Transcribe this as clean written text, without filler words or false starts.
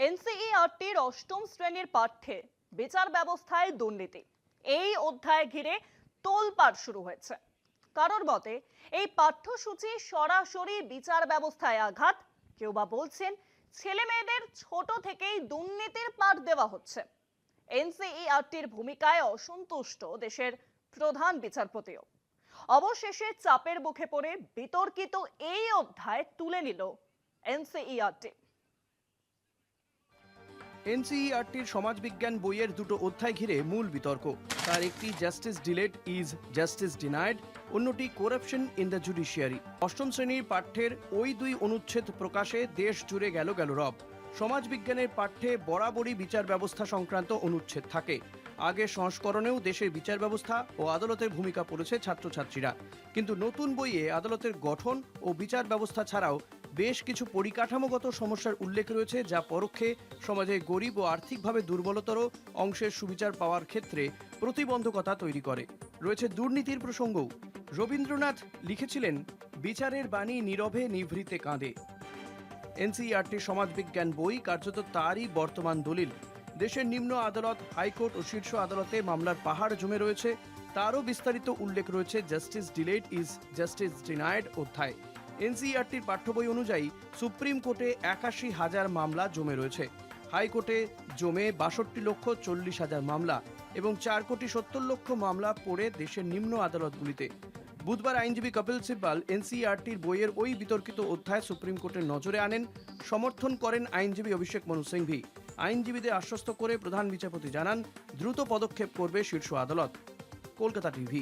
এনসিইআরটির অষ্টম শ্রেণীর পাঠ্যে বিচার ব্যবস্থায় দুর্নীতি এই অধ্যায় ঘিরে তোলপাড় শুরু হয়েছে। কারোর মতে এই পাঠ্যসূচি সরাসরি বিচার ব্যবস্থায় আঘাত, কেউ বা বলছেন ছেলে মেয়েদের ছোট থেকেই দুর্নীতির পাঠ দেওয়া হচ্ছে। এনসিইআরটির ভূমিকায় অসন্তুষ্ট দেশের প্রধান বিচারপতিও। অবশেষে চাপের মুখে পড়ে বিতর্কিত এই অধ্যায় তুলে নিল এনসিইআরটি। এনসিইআরটির সমাজবিজ্ঞান বইয়ের দুটো অধ্যায় ঘিরে মূল বিতর্ক। তার একটি justice delayed is justice denied, অন্যটি করাপশন ইন দ্য জুডিশিয়ারি। অষ্টম শ্রেণীর পাঠ্যের ওই দুই অনুচ্ছেদ প্রকাশে দেশ জুড়ে গেল রব। সমাজবিজ্ঞানের পাঠ্যে বরাবরই বিচার ব্যবস্থা সংক্রান্ত অনুচ্ছেদ থাকে। আগের সংস্করণেও দেশের বিচার ব্যবস্থা ও আদালতের ভূমিকা পড়েছে ছাত্রছাত্রীরা, কিন্তু নতুন বইয়ে আদালতের গঠন ও বিচার ব্যবস্থা ছাড়াও বেশ কিছু পরিকাঠামোগত সমস্যার উল্লেখ রয়েছে, যা পরোক্ষে সমাজে গরিব ও আর্থিকভাবে দুর্বলতর অংশের সুবিচার পাওয়ার ক্ষেত্রে প্রতিবন্ধকতা তৈরি করে। রয়েছে দুর্নীতির প্রসঙ্গও। রবীন্দ্রনাথ লিখেছিলেন, বিচারের বাণী নীরবে নিভৃতে কাঁদে। এনসিইআরটির সমাজবিজ্ঞান বই কার্যত তারই বর্তমান দলিল। দেশের নিম্ন আদালত, হাইকোর্ট ও শীর্ষ আদালতে মামলার পাহাড় জমে রয়েছে, তারও বিস্তারিত উল্লেখ রয়েছে justice delayed is justice denied অধ্যায়। এনসিইআরটির পাঠ্য বই অনুযায়ী সুপ্রিম কোর্টে ৮১,০০০ মামলা জমে রয়েছে, হাইকোর্টে জমে ৬২,৪০,০০০ মামলা এবং ৪,৭০,০০,০০০ মামলা পড়ে দেশের নিম্ন আদালতগুলিতে। বুধবার আইনজীবী কপিল সিব্বাল এনসিইআরটির বইয়ের ওই বিতর্কিত অধ্যায় সুপ্রিম কোর্টের নজরে আনেন। সমর্থন করেন আইনজীবী অভিষেক মনু সিংভি। আইনজীবীদের আশ্বস্ত করে প্রধান বিচারপতি জানান, দ্রুত পদক্ষেপ করবে শীর্ষ আদালত। কলকাতা টিভি।